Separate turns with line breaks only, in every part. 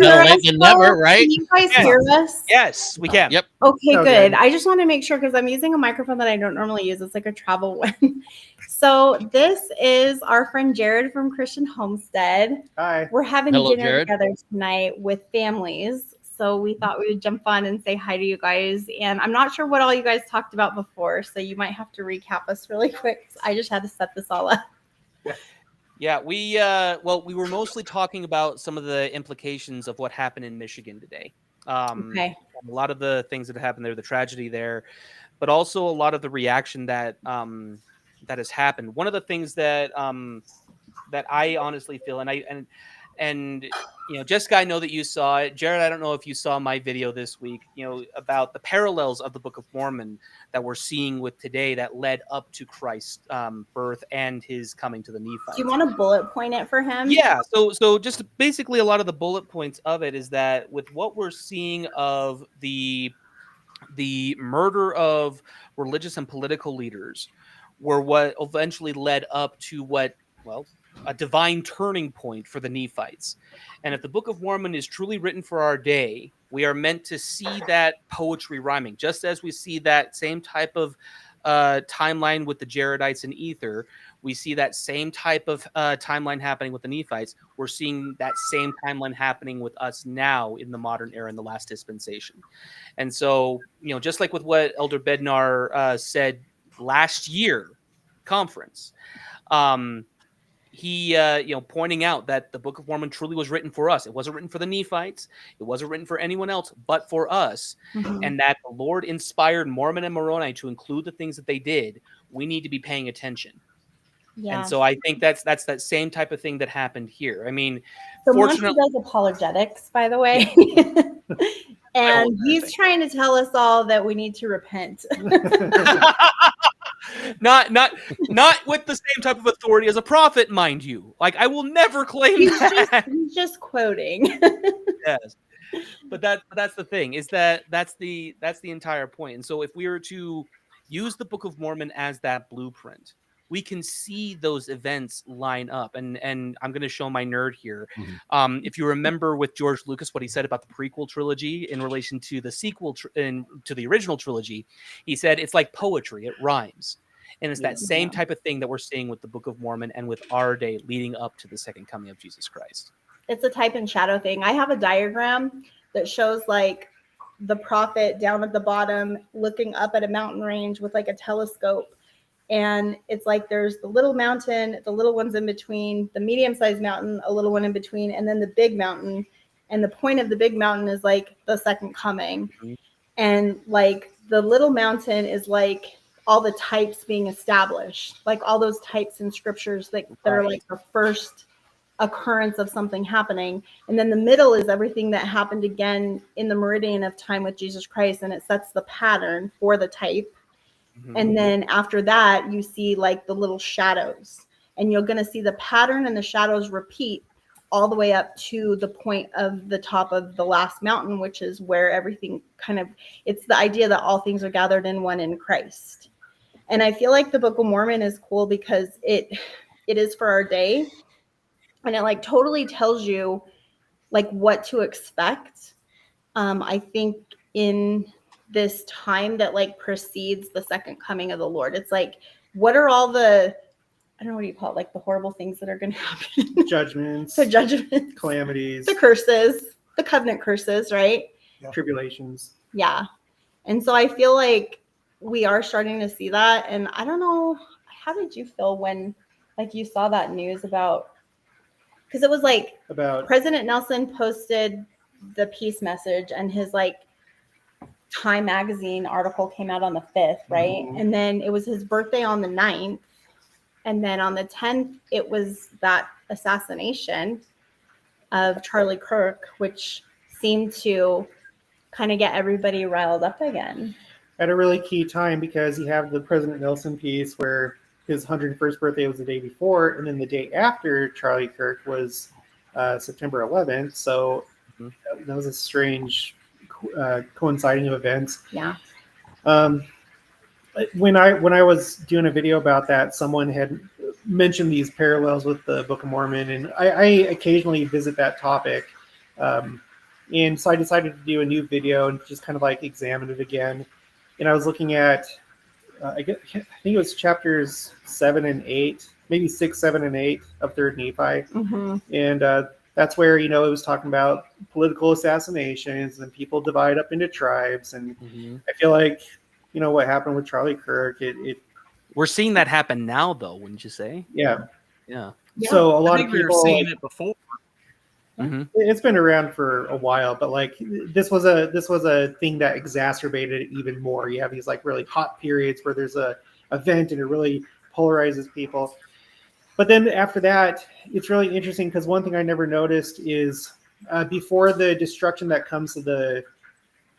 hear
Better late
us,
than
though?
never, right?
Can you guys hear us?
Yes, we can.
Yep.
Okay,
Okay.
good. I just want to make sure because I'm using a microphone that I don't normally use. It's like a travel one. So this is our friend Jared from Christian Homestead.
Hi.
We're having
Hello,
dinner
Jared.
together tonight with families. So we thought we would jump on and say hi to you guys. And I'm not sure what all you guys talked about before, so you might have to recap us really quick. I just had to set this all up.
Yeah, we were mostly talking about some of the implications of what happened in Michigan today.
Okay.
A lot of the things that happened there, the tragedy there, but also a lot of the reaction that that has happened. One of the things that that I honestly feel, and you know, Jessica, I know that you saw it. Jared, I don't know if you saw my video this week, you know, about the parallels of the Book of Mormon that we're seeing with today that led up to Christ's birth and his coming to the Nephites.
Do you want to bullet point it for him?
Yeah, so just basically a lot of the bullet points of it is that with what we're seeing of the murder of religious and political leaders were what eventually led up to what, well, a divine turning point for the Nephites. And if the Book of Mormon is truly written for our day, we are meant to see that poetry rhyming, just as we see that same type of timeline with the Jaredites and Ether. We see that same type of timeline happening with the Nephites. We're seeing that same timeline happening with us now in the modern era, in the last dispensation. And so, you know, just like with what Elder Bednar said last year conference, he, you know, pointing out that the Book of Mormon truly was written for us. It wasn't written for the Nephites. It wasn't written for anyone else but for us.
Mhm.
And that the Lord inspired Mormon and Moroni to include the things that they did. We need to be paying attention.
Yeah.
And so I think that's that same type of thing that happened here. I mean,
So Monty
fortunately,
does apologetics, by the way. And he's trying to tell us all that we need to repent.
not with the same type of authority as a prophet, mind you. Like, I will never claim that.
He's just quoting.
Yes, but that's the thing, is that's the entire point. And so if we were to use the Book of Mormon as that blueprint, we can see those events line up. And I'm going to show my nerd here. If you remember with George Lucas, what he said about the prequel trilogy in relation to the sequel to the original trilogy, he said it's like poetry, it rhymes. And it's that same type of thing that we're seeing with the Book of Mormon and with our day leading up to the second coming of Jesus Christ.
It's a type and shadow thing. I have a diagram that shows like the prophet down at the bottom looking up at a mountain range with like a telescope. And it's like there's the little mountain, the little ones in between, the medium-sized mountain, a little one in between, and then the big mountain. And the point of the big mountain is like the second coming. Mm-hmm. And like the little mountain is like all the types being established, like all those types in scriptures that are like the first occurrence of something happening. And then the middle is everything that happened again in the meridian of time with Jesus Christ, and it sets the pattern for the type. Mm-hmm. And then after that you see like the little shadows, and you're going to see the pattern and the shadows repeat all the way up to the point of the top of the last mountain, which is where everything kind of, it's the idea that all things are gathered in one in Christ. And I feel like the Book of Mormon is cool because it is for our day. And it like totally tells you like what to expect. I think in this time that like precedes the second coming of the Lord, it's like, what are all the, I don't know, what do you call it? Like the horrible things that are going to happen.
Judgments.
The judgments.
Calamities.
The curses. The covenant curses, right?
Yeah. Tribulations.
Yeah. And so I feel like we are starting to see that. And I don't know, how did you feel when like you saw that news about, because it was like about President Nelson posted the peace message and his like Time magazine article came out on the 5th, right? Mm-hmm. And then it was his birthday on the 9th. And then on the 10th, it was that assassination of Charlie Kirk, which seemed to kind of get everybody riled up again.
At a really key time, because you have the President Nelson piece where his 101st birthday was the day before, and then the day after Charlie Kirk was September 11th. So that was a strange coinciding of events.
Yeah.
When I was doing a video about that, someone had mentioned these parallels with the Book of Mormon, and I occasionally visit that topic. And so I decided to do a new video and just kind of like examine it again. And I was looking at, I think it was chapters 7 and 8, maybe 6, 7, and 8 of Third Nephi.
Mm-hmm.
And that's where, it was talking about political assassinations and people divide up into tribes. And I feel like, what happened with Charlie Kirk,
We're seeing that happen now, though, wouldn't you say?
yeah.
Yeah.
So a lot
I
of
think we were
people,
seeing it before.
Mm-hmm.
it's been around for a while, but like this was a thing that exacerbated it even more. You have these like really hot periods where there's a event and it really polarizes people. But then after that, it's really interesting because one thing I never noticed is before the destruction that comes to the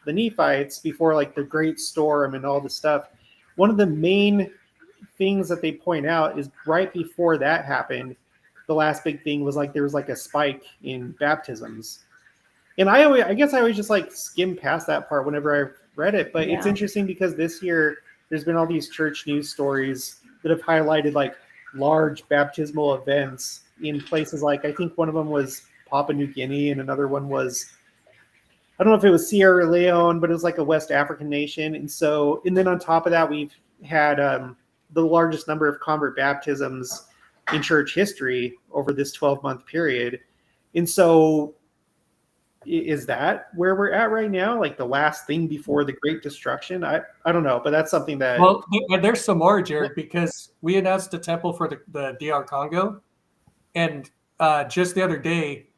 Nephites, before like the Great Storm and all this stuff, one of the main things that they point out is right before that happened, the last big thing was like there was like a spike in baptisms. And I guess I always just like skim past that part whenever I read it. But it's interesting because this year there's been all these church news stories that have highlighted like large baptismal events in places like, I think one of them was Papua New Guinea and another one was, I don't know if it was Sierra Leone, but it was like a West African nation. And then on top of that, we've had the largest number of convert baptisms in church history over this 12-month period. And so is that where we're at right now? Like the last thing before the Great Destruction? I don't know, but that's something that...
Well, and there's some more, Jared, because we announced a temple for the DR Congo. And just the other day,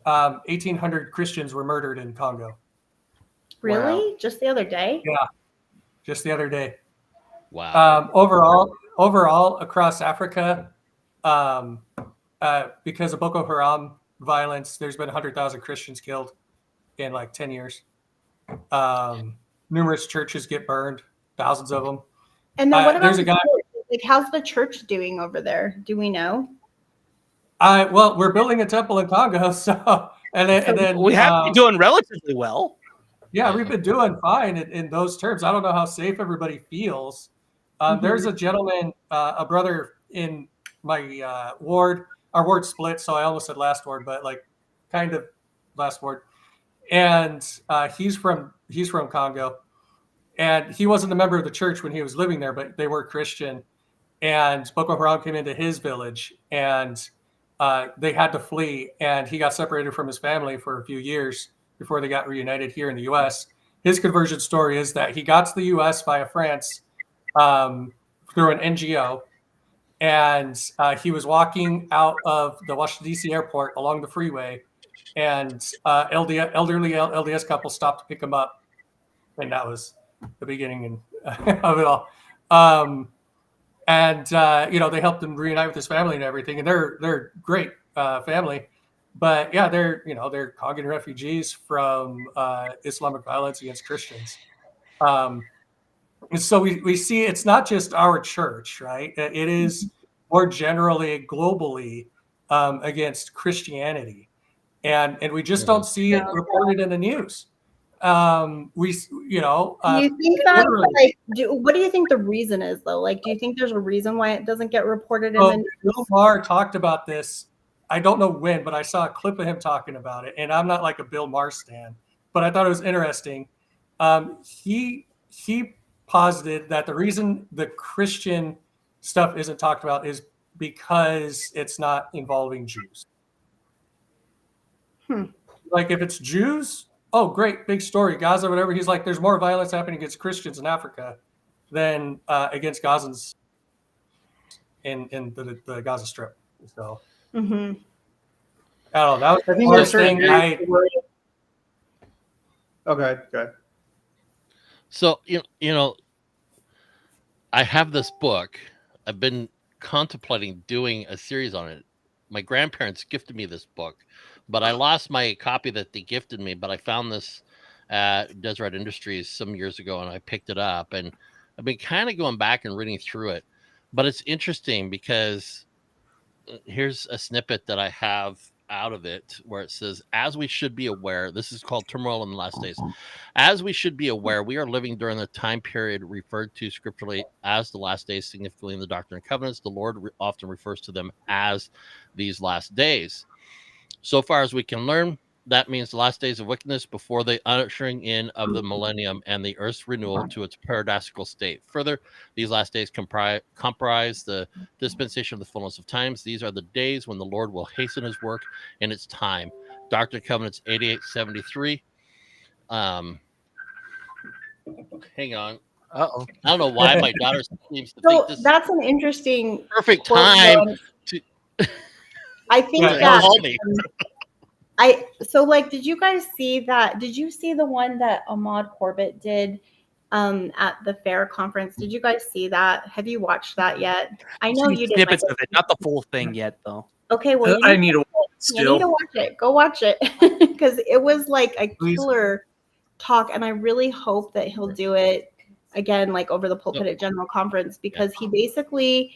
1,800 Christians were murdered in Congo.
Really?
Wow.
Just the other day?
Yeah, just the other day.
Wow.
Overall across Africa, because of Boko Haram violence, there's been 100,000 Christians killed in like 10 years. Numerous churches get burned, thousands of them.
And then what about
there's a guy.
Like, how's the church doing over there? Do we know?
Well, we're building a temple in Congo, so and then
We have been doing relatively well.
Yeah, we've been doing fine in those terms. I don't know how safe everybody feels. There's a gentleman, a brother in my ward. Our ward split, so I almost said last ward, but like kind of last ward. And he's from Congo, and he wasn't a member of the church when he was living there, but they were Christian. And Boko Haram came into his village, and they had to flee, and he got separated from his family for a few years before they got reunited here in the U.S. His conversion story is that he got to the U.S. via France through an NGO, and he was walking out of the Washington, D.C. airport along the freeway, and elderly LDS couple stopped to pick him up, and that was the beginning of it all. They helped him reunite with his family and everything, and they're great family. But yeah, they're Congolese refugees from Islamic violence against Christians. And so we see it's not just our church, right? It is more generally globally against Christianity, and we just don't see it reported in the news. Do you
think that what do you think the reason is though? Like, do you think there's a reason why it doesn't get reported in the news?
Bill Maher talked about this. I don't know when, but I saw a clip of him talking about it, and I'm not like a Bill Maher stan, but I thought it was interesting. He posited that the reason the Christian stuff isn't talked about is because it's not involving Jews. Like if it's Jews, oh great, big story, Gaza, whatever. He's like, there's more violence happening against Christians in Africa than against Gazans in the Gaza Strip. So.
Mm-hmm.
I don't know. That was
I think
the thing.
Okay, good.
So I have this book. I've been contemplating doing a series on it. My grandparents gifted me this book, but I lost my copy that they gifted me. But I found this at Deseret Industries some years ago, and I picked it up. And I've been kind of going back and reading through it. But it's interesting because here's a snippet that I have out of it where it says, as we should be aware, this is called Turmoil in the Last Days. As we should be aware, we are living during the time period referred to scripturally as the last days, significantly in the Doctrine and Covenants. The Lord often refers to them as these last days. So far as we can learn, that means the last days of wickedness before the ushering in of the millennium and the earth's renewal to its paradisical state. Further, these last days comprise the dispensation of the fullness of times. These are the days when the Lord will hasten his work in its time. Doctrine and Covenants 8873. Hang on.
Uh-oh.
I don't know why my daughter seems to think
So
this is
that's an interesting
perfect
quote,
time
though.
to
I think
Yeah,
that
call me.
did you guys see that? Did you see the one that Ahmad Corbett did at the fair conference? Did you guys see that? Have you watched that yet? I know
Seen
you did.
snippets
Michael.
of it, not the full thing yet, though.
Okay, well,
I need to watch it
you need to
still.
watch it. Go watch it because it was like a
Please.
killer talk, and I really hope that he'll do it again, like over the pulpit at General Conference, because he basically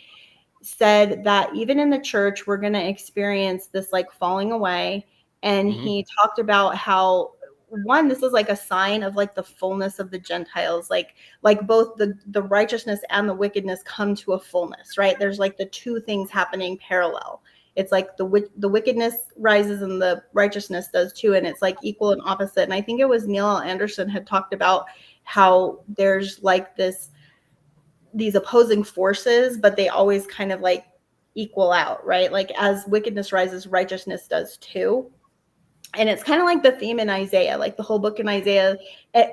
said that even in the church, we're going to experience this like falling away. And he talked about how this is like a sign of like the fullness of the Gentiles, like both the righteousness and the wickedness come to a fullness, right? There's like the two things happening parallel. It's like the wickedness rises and the righteousness does too, and it's like equal and opposite. And I think it was Neil L. Anderson had talked about how there's like these opposing forces, but they always kind of like equal out, right? Like as wickedness rises, righteousness does too. And it's kind of like the theme in Isaiah, like the whole book in Isaiah,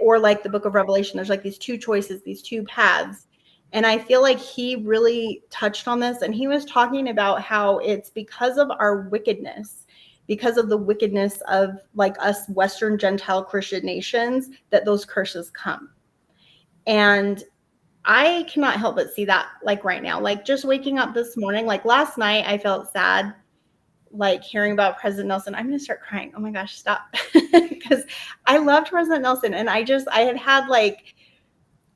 or like the book of Revelation. There's like these two choices, these two paths. And I feel like he really touched on this. And he was talking about how it's because of our wickedness, because of the wickedness of like us Western Gentile Christian nations, that those curses come. And I cannot help but see that like right now, like just waking up this morning, like last night, I felt sad, like hearing about President Nelson. I'm going to start crying. Oh my gosh, stop. Because I loved President Nelson. And I had like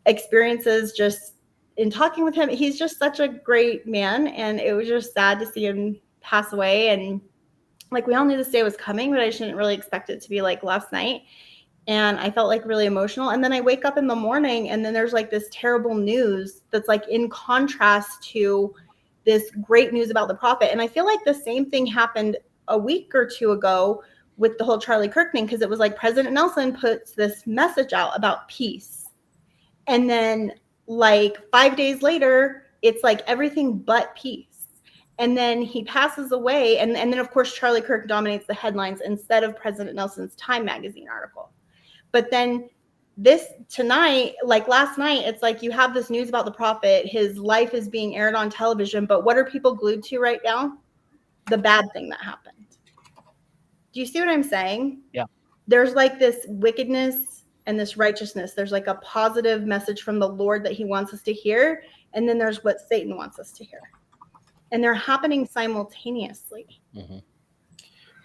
experiences just in talking with him. He's just such a great man. And it was just sad to see him pass away. And like, we all knew this day was coming, but I didn't really expect it to be like last night. And I felt like really emotional. And then I wake up in the morning and then there's like this terrible news that's like in contrast to this great news about the prophet. And I feel like the same thing happened a week or two ago with the whole Charlie Kirk thing, because it was like President Nelson puts this message out about peace. And then like 5 days later, it's like everything but peace. And then he passes away. And then, of course, Charlie Kirk dominates the headlines instead of President Nelson's Time magazine article. But then tonight, like last night, it's like you have this news about the prophet. His life is being aired on television. But what are people glued to right now? The bad thing that happened. Do you see what I'm saying?
Yeah.
There's like this wickedness and this righteousness. There's like a positive message from the Lord that he wants us to hear. And then there's what Satan wants us to hear. And they're happening simultaneously.
Mm-hmm.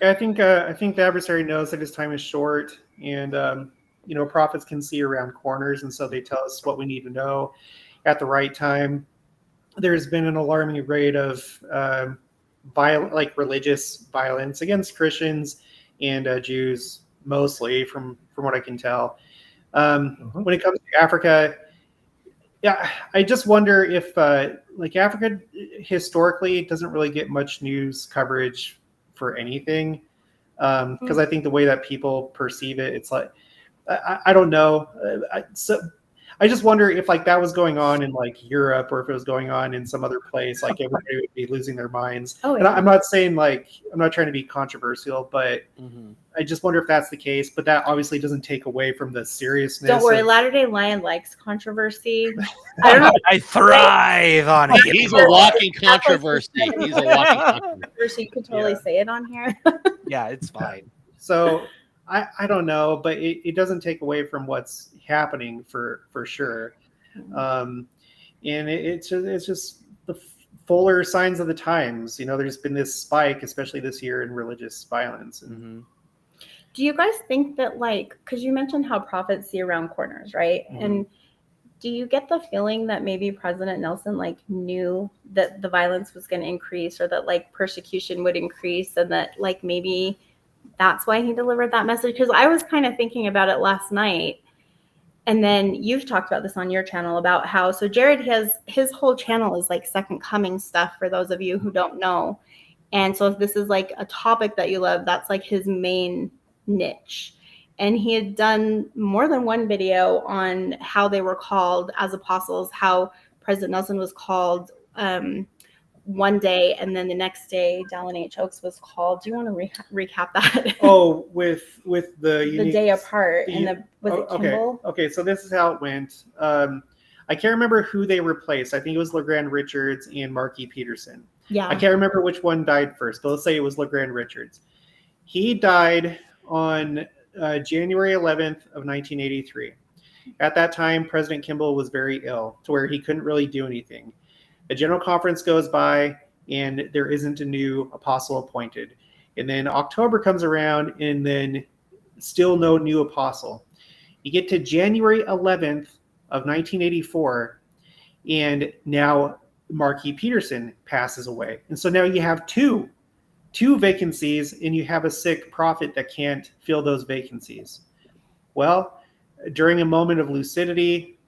Yeah, I think the adversary knows that his time is short, and prophets can see around corners, and so they tell us what we need to know at the right time. There's been an alarming rate of religious violence against Christians and Jews, mostly from what I can tell. When it comes to Africa, yeah, I just wonder if Africa historically doesn't really get much news coverage for anything, because I think the way that people perceive it, it's like I don't know. I just wonder if like that was going on in like Europe, or if it was going on in some other place, like everybody would be losing their minds.
Oh,
And
yeah.
I'm not saying I'm not trying to be controversial, but I just wonder if that's the case. But that obviously doesn't take away from the seriousness.
Don't worry, Latter-day Lion likes controversy.
I don't know. I thrive on it.
He's a walking controversy. He's a walking controversy.
So you could totally say it on here.
Yeah, it's fine.
So I don't know, but it doesn't take away from what's happening for sure. And it's just the fuller signs of the times. There's been this spike, especially this year, in religious violence.
Do you guys think that, like, because you mentioned how prophets see around corners, right? And do you get the feeling that maybe President Nelson like knew that the violence was going to increase, or that like persecution would increase, and that like maybe that's why he delivered that message? Because I was kind of thinking about it last night. And then you've talked about this on your channel about how, so Jared his whole channel is like Second Coming stuff, for those of you who don't know. And so if this is like a topic that you love, that's like his main niche. And he had done more than one video on how they were called as apostles, how President Nelson was called one day, and then the next day Dallin H. Oaks was called. Do you want to recap that?
Oh, with the unique,
day apart,
the,
and was it Kimball?
Okay, so this is how it went. I can't remember who they replaced. I think it was LeGrand Richards and Marky Peterson.
Yeah.
I can't remember which one died first, but let's say it was LeGrand Richards. He died on January 11th of 1983. At that time, President Kimball was very ill to where he couldn't really do anything. A general conference goes by, and there isn't a new apostle appointed. And then October comes around, and then still no new apostle. You get to January 11th of 1984, and now Marky Peterson passes away. And so now you have two vacancies, and you have a sick prophet that can't fill those vacancies. Well, during a moment of lucidity,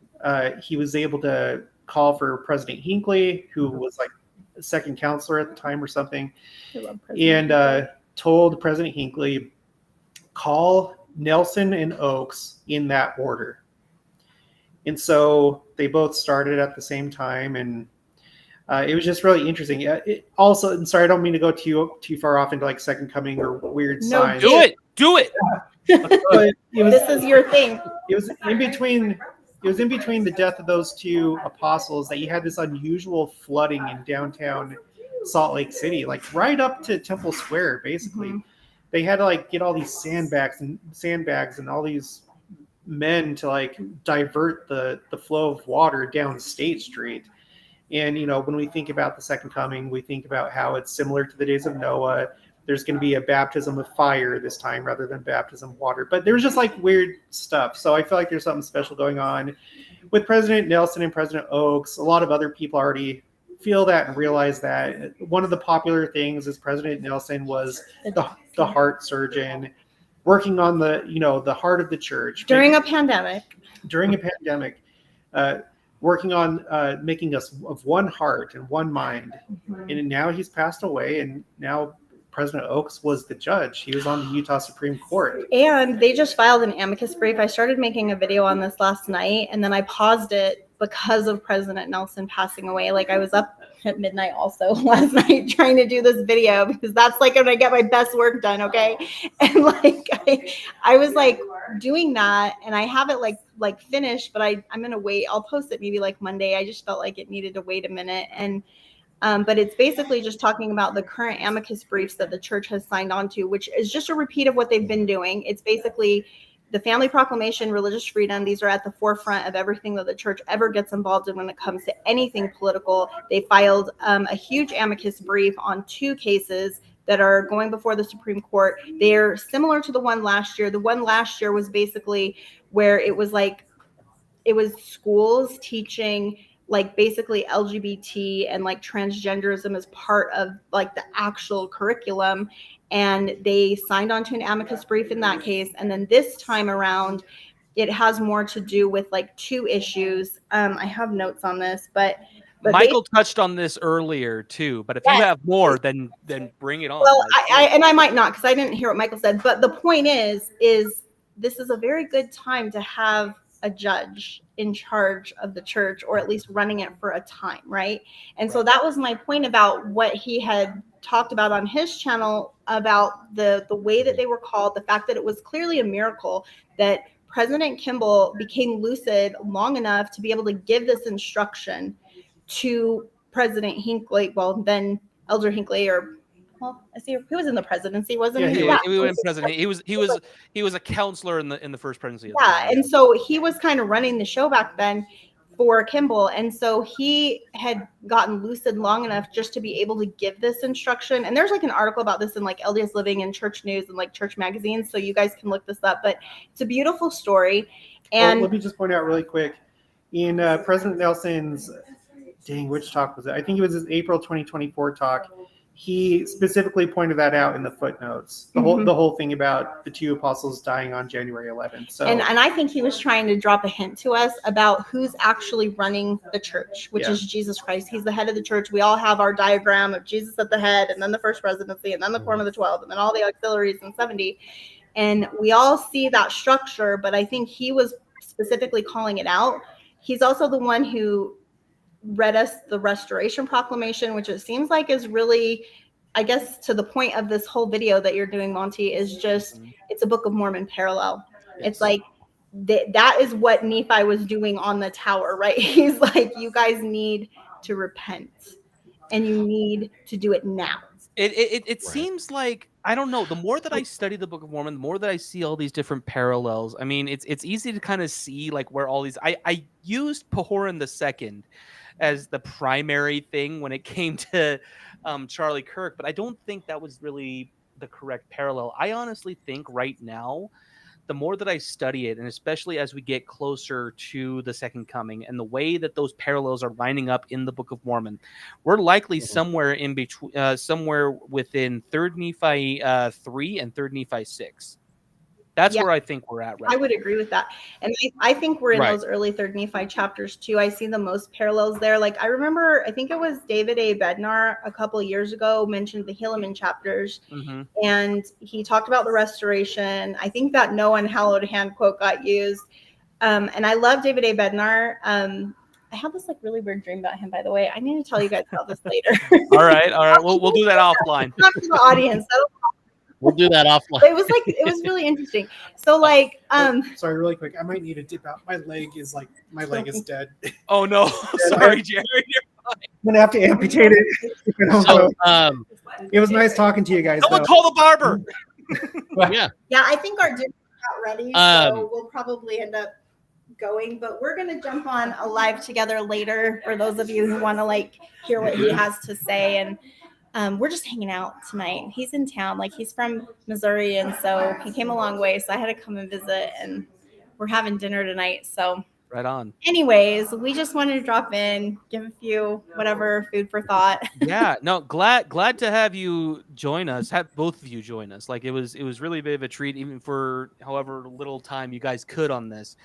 he was able to call for President Hinckley, who was like a second counselor at the time or something, and told President Hinckley, call Nelson and Oaks in that order. And so they both started at the same time, and it was just really interesting. Also, and sorry, I don't mean to go too far off into like Second Coming or weird signs.
Do it.
But
This is your thing.
It was in between. It was in between the death of those two apostles that you had this unusual flooding in downtown Salt Lake City, like right up to Temple Square. Basically, they had to like get all these sandbags and all these men to like divert the flow of water down State Street. And when we think about the Second Coming, we think about how it's similar to the days of Noah. There's going to be a baptism of fire this time rather than baptism of water. But there's just like weird stuff. So I feel like there's something special going on with President Nelson and President Oaks. A lot of other people already feel that and realize that. One of the popular things is President Nelson was the heart surgeon working on the heart of the church.
During a pandemic.
Working on making us of one heart and one mind. And now he's passed away, and now President Oaks was the judge. He was on the Utah Supreme Court.
And they just filed an amicus brief. I started making a video on this last night, and then I paused it because of President Nelson passing away. Like, I was up at midnight also last night trying to do this video, because that's like when I get my best work done, okay? And like I was like doing that, and I have it like finished, but I'm gonna wait. I'll post it maybe like Monday. I just felt like it needed to wait a minute. And but it's basically just talking about the current amicus briefs that the church has signed on to, which is just a repeat of what they've been doing. It's basically the family proclamation, religious freedom. These are at the forefront of everything that the church ever gets involved in when it comes to anything political. They filed a huge amicus brief on 2 cases that are going before the Supreme Court. They're similar to the one last year. The one last year was basically where it was schools teaching like basically LGBT and like transgenderism as part of like the actual curriculum. And they signed on to an amicus brief in that case. And then this time around, it has more to do with like 2 issues. I have notes on this, but
Michael touched on this earlier too. But if you have more, then bring it on.
Well, I might not, because I didn't hear what Michael said. But the point is this is a very good time to have a judge in charge of the church, or at least running it for a time, right? And so that was my point about what he had talked about on his channel about the way that they were called, the fact that it was clearly a miracle that President Kimball became lucid long enough to be able to give this instruction to President Hinckley, well, then Elder Hinckley, or he was in the presidency, wasn't he?
Yeah, he was president. He was a counselor in the first presidency.
Yeah, and so he was kind of running the show back then for Kimball, and so he had gotten lucid long enough just to be able to give this instruction. And there's like an article about this in like LDS Living and Church News and like church magazines, so you guys can look this up. But it's a beautiful story. And
let me just point out really quick, in President Nelson's, which talk was it? I think it was his April 2024 talk. He specifically pointed that out in the footnotes, the whole thing about the 2 apostles dying on January 11th. So,
and I think he was trying to drop a hint to us about who's actually running the church, which is Jesus Christ. He's the head of the church. We all have our diagram of Jesus at the head, and then the first presidency, and then the quorum of the 12, and then all the auxiliaries and 70. And we all see that structure, but I think he was specifically calling it out. He's also the one who read us the Restoration Proclamation, which it seems like is really, I guess, to the point of this whole video that you're doing, Monty, is just, it's a Book of Mormon parallel.
Yes.
It's like, that is what Nephi was doing on the tower, right? He's like, you guys need to repent and you need to do it now.
It
Right.
seems like, I don't know, the more that I study the Book of Mormon, the more that I see all these different parallels. I mean, it's easy to kind of see like where all these, I used Pahoran II as the primary thing when it came to Charlie Kirk, but I don't think that was really the correct parallel. I honestly think right now, the more that I study it, and especially as we get closer to the second coming and the way that those parallels are lining up in the Book of Mormon, we're likely somewhere in between, somewhere within 3rd Nephi 3 and 3rd Nephi 6. That's where I think we're at right
I
now.
would agree with that. And I think we're in
Right.
those early 3rd Nephi chapters too. I see the most parallels there. Like I remember, I think it was David A. Bednar a couple of years ago mentioned the Helaman chapters. And he talked about the restoration. I think that no unhallowed hand quote got used. And I love David A. Bednar. I have this like really weird dream about him, by the way. I need to tell you guys about this later.
All right. We'll do that offline.
Not for the audience.
We'll do that offline.
It was really interesting. So like,
Sorry, really quick. I might need to dip out. My leg is dead.
Oh no, sorry, Jared.
I'm gonna have to amputate it.
So,
It was nice talking to you guys.
Someone
though.
call the barber.
yeah.
yeah, I think our dinner's not ready, so we'll probably end up going. But we're gonna jump on a live together later for those of you who want to like hear what he has to say. And we're just hanging out tonight. He's in town, like he's from Missouri, and so he came a long way. So I had to come and visit, and we're having dinner tonight. So
Right on.
anyways, we just wanted to drop in, give a few whatever food for thought.
Yeah, no, glad to have you join us. Have both of you join us. Like it was really a bit of a treat, even for however little time you guys could on this.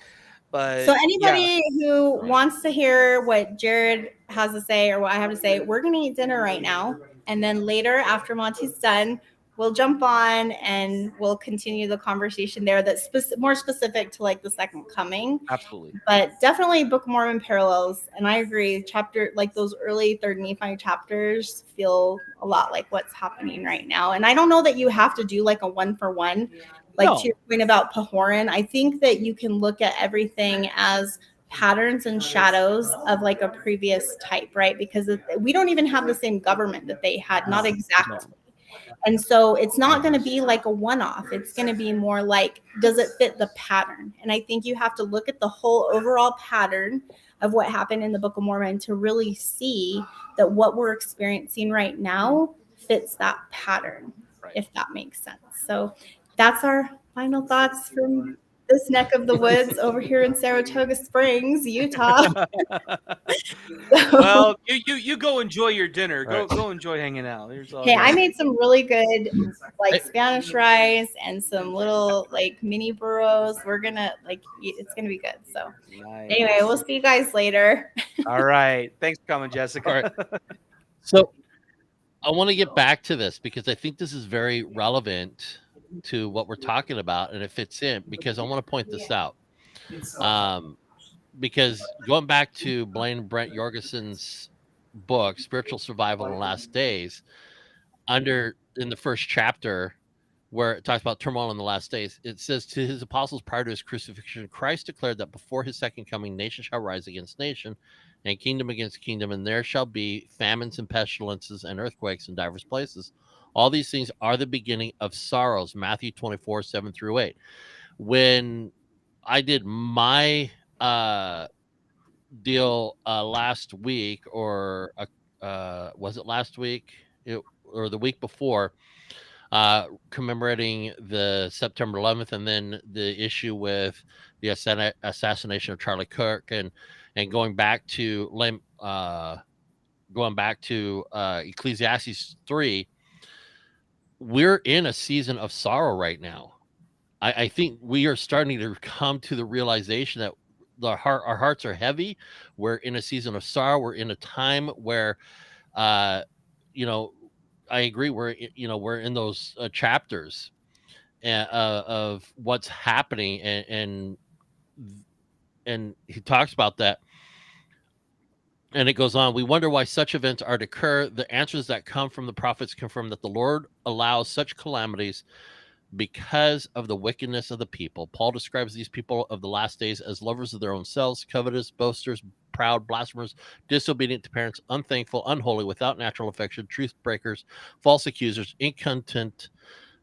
But
so anybody who wants to hear what Jared has to say or what I have to say, we're gonna eat dinner right now, and then later after Monty's done, we'll jump on and we'll continue the conversation there. That's more specific to like the second coming.
Absolutely.
But definitely Book of Mormon parallels. And I agree, chapter like those early 3rd Nephi chapters feel a lot like what's happening right now. And I don't know that you have to do like a 1-for-1. Like to your point about Pahoran, I think that you can look at everything as patterns and shadows of like a previous type, right? Because we don't even have the same government that they had, not exactly. And so it's not going to be like a one-off. It's going to be more like, does it fit the pattern? And I think you have to look at the whole overall pattern of what happened in the Book of Mormon to really see that what we're experiencing right now fits that pattern, if that makes sense. So that's our final thoughts from this neck of the woods over here in Saratoga Springs, Utah.
Well, you go enjoy your dinner. Go enjoy hanging out.
Hey, I made some really good like Spanish rice and some little like mini burros. We're gonna like eat. It's gonna be good. So anyway, we'll see you guys later.
All right. Thanks for coming, Jessica.
All right. So I want to get back to this because I think this is very relevant to what we're talking about, and it fits in because I want to point this out. Because going back to Blaine and Brent Jorgensen's book, Spiritual Survival in the Last Days, in the first chapter where it talks about turmoil in the last days, it says, to his apostles prior to his crucifixion, Christ declared that before his second coming, nation shall rise against nation and kingdom against kingdom, and there shall be famines and pestilences and earthquakes in divers places. All these things are the beginning of sorrows. Matthew 24, 7-8. When I did my deal last week, or was it last week or the week before, commemorating the September 11th, and then the issue with the assassination of Charlie Kirk, and going back to Ecclesiastes 3, we're in a season of sorrow right now. I think we are starting to come to the realization that our hearts are heavy. We're in a season of sorrow. We're in a time where, I agree. We're in those chapters, of what's happening, and he talks about that. And it goes on, we wonder why such events are to occur. The answers that come from the prophets confirm that the Lord allows such calamities because of the wickedness of the people. Paul describes these people of the last days as lovers of their own selves, covetous, boasters, proud, blasphemers, disobedient to parents, unthankful, unholy, without natural affection, truth breakers, false accusers, incontinent,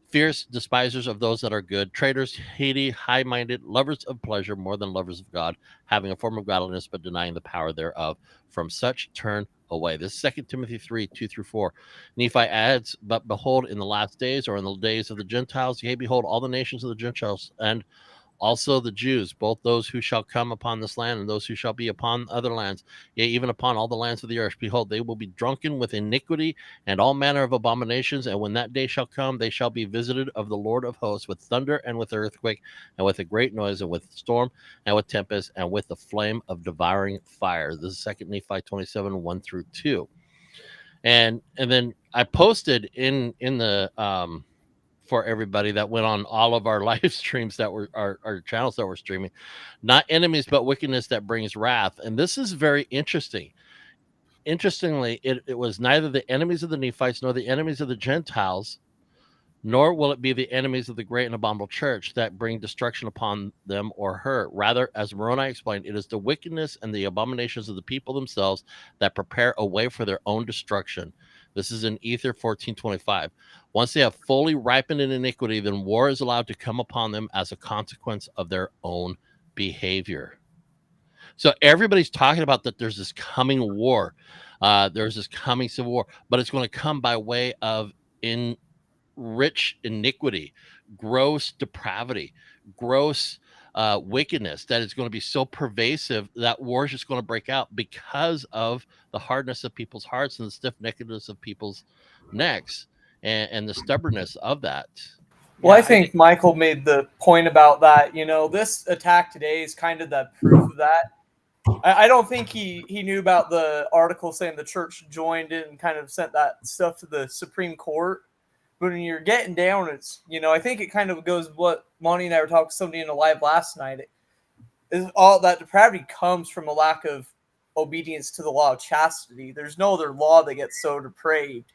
fierce, despisers of those that are good, traitors, heady, high-minded, lovers of pleasure more than lovers of God, having a form of godliness but denying the power thereof. From such turn away. This is 2 Timothy 3:2-4. Nephi adds, but behold, in the last days, or in the days of the Gentiles, yea, behold, all the nations of the Gentiles, and also the Jews, both those who shall come upon this land and those who shall be upon other lands, yea, even upon all the lands of the earth. Behold, they will be drunken with iniquity and all manner of abominations. And when that day shall come, they shall be visited of the Lord of hosts with thunder and with earthquake and with a great noise and with storm and with tempest and with the flame of devouring fire. This is 2 Nephi 27:1-2. And then I posted in the for everybody that went on all of our live streams that were our channels that were streaming, not enemies but wickedness that brings wrath. And this is very interesting. Interestingly, it was neither the enemies of the Nephites nor the enemies of the Gentiles, nor will it be the enemies of the great and abominable church that bring destruction upon them or her. Rather, as Moroni explained, it is the wickedness and the abominations of the people themselves that prepare a way for their own destruction. This is in Ether 14:25. Once they have fully ripened in iniquity, then war is allowed to come upon them as a consequence of their own behavior. So everybody's talking about that there's this coming war. There's this coming civil war, but it's going to come by way of rich iniquity, gross depravity, gross wickedness that is going to be so pervasive that war is just going to break out because of the hardness of people's hearts and the stiff-neckedness of people's necks and the stubbornness of that.
Well, I think Michael made the point about that. You know, this attack today is kind of the proof of that. I don't think he knew about the article saying the church joined in and kind of sent that stuff to the Supreme Court. But when you're getting down, it's, you know, I think it kind of goes with what Monty and I were talking to somebody in a live last night. Is all that depravity comes from a lack of obedience to the law of chastity. There's no other law that gets so depraved.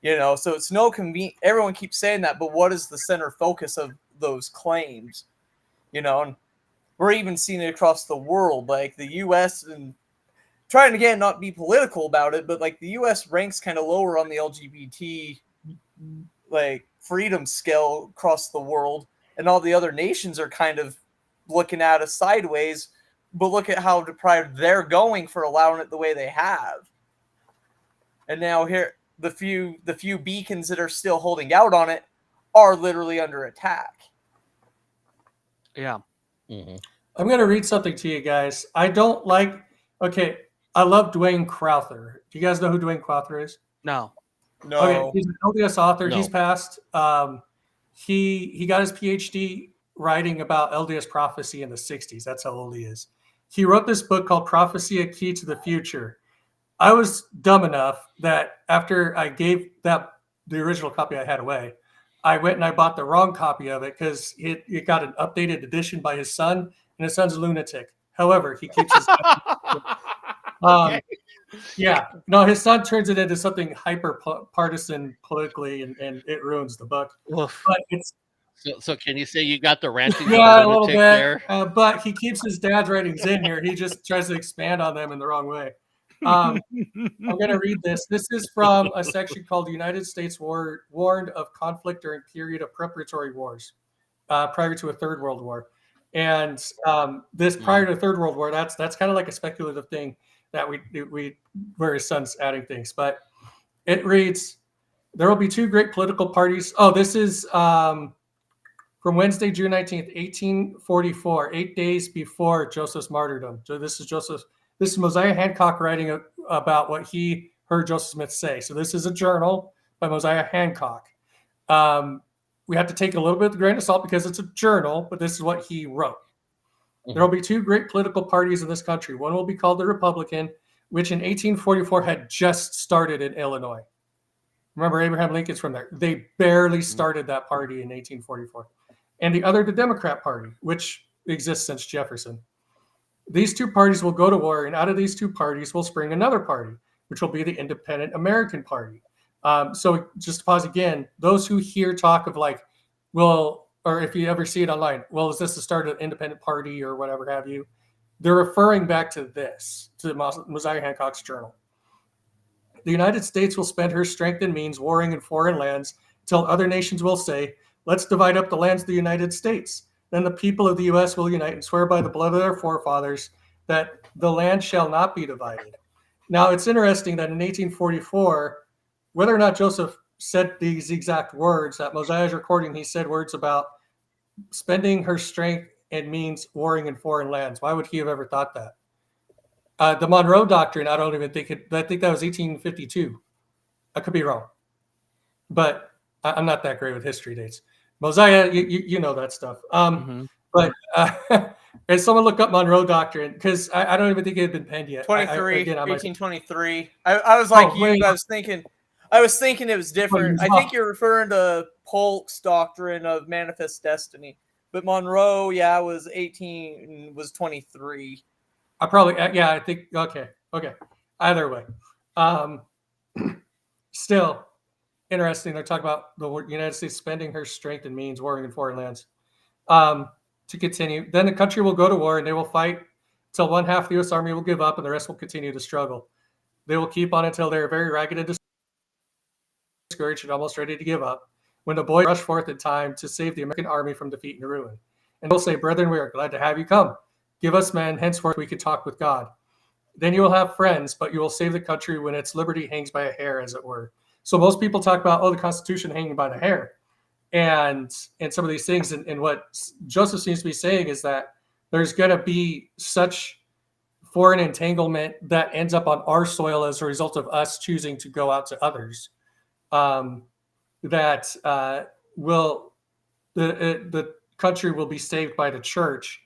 You know, so it's no convenient. Everyone keeps saying that, but what is the center focus of those claims? You know, and we're even seeing it across the world, like the U.S. and trying again not be political about it, but like the U.S. ranks kind of lower on the LGBT like freedom scale across the world, and all the other nations are kind of looking at us sideways. But look at how deprived they're going for allowing it the way they have. And now here, the few beacons that are still holding out on it are literally under attack.
Yeah.
Mm-hmm.
I'm going to read something to you guys. I love Dwayne Crowther. Do you guys know who Dwayne Crowther is?
No.
Okay, he's an LDS author.
No.
He's passed. He got his PhD writing about LDS prophecy in the 60s. That's how old he is. He wrote this book called Prophecy, A Key to the Future. I was dumb enough that after I gave the original copy I had away, I went and I bought the wrong copy of it because it got an updated edition by his son, and his son's a lunatic. However, he keeps his
Okay.
yeah. No, his son turns it into something hyper partisan politically, and it ruins the book.
Oof.
But it's
So can you say you got the ranting
yeah, a
of the
little
lunatic
bit.
there?
But he keeps his dad's writings in here. He just tries to expand on them in the wrong way. I'm going to read this. This is from a section called "The United States Warned of Conflict During Period of Preparatory Wars, prior to a Third World War." And this prior to Third World War, that's kind of like a speculative thing that we where his son's adding things. But it reads, "There will be two great political parties." Oh, this is from Wednesday, June 19th, 1844, 8 days before Joseph's martyrdom. So this is Mosiah Hancock writing about what he heard Joseph Smith say. So this is a journal by Mosiah Hancock. We have to take a little bit of a grain of salt because it's a journal, but this is what he wrote. There will be two great political parties in this country. One will be called the Republican, which in 1844 had just started in Illinois. Remember, Abraham Lincoln's from there. They barely started that party in 1844. And the other, the Democrat Party, which exists since Jefferson. These two parties will go to war, and out of these two parties will spring another party, which will be the Independent American Party. So just to pause again, those who hear talk of like, well, or if you ever see it online, well, is this the start of an independent party or whatever have you? They're referring back to this, to Mosiah Hancock's journal. The United States will spend her strength and means warring in foreign lands till other nations will say, let's divide up the lands of the United States. Then the people of the U.S. will unite and swear by the blood of their forefathers that the land shall not be divided. Now, it's interesting that in 1844, whether or not Joseph said these exact words that Mosiah's recording, he said words about spending her strength and means warring in foreign lands. Why would he have ever thought that? The Monroe Doctrine, I don't even think it, I think that was 1852. I could be wrong, but I'm not that great with history dates. Mosiah, you know that stuff. But and someone look up Monroe Doctrine, because I don't even think it had been penned yet.
1823. I was like I was thinking it was different. I think you're referring to Polk's doctrine of manifest destiny. But Monroe, was 23.
I probably, I think, okay. Either way. Still interesting. They're talking about the United States spending her strength and means warring in foreign lands. To continue, then the country will go to war and they will fight till one half of the U.S. Army will give up and the rest will continue to struggle. They will keep on until they are very ragged and discouraged and almost ready to give up, when the boys rush forth in time to save the American army from defeat and ruin. And they'll say, brethren, we are glad to have you come. Give us men, henceforth we can talk with God. Then you will have friends, but you will save the country when its liberty hangs by a hair, as it were. So most people talk about, the Constitution hanging by the hair. And some of these things, and what Joseph seems to be saying is that there's going to be such foreign entanglement that ends up on our soil as a result of us choosing to go out to others, that the country will be saved by the church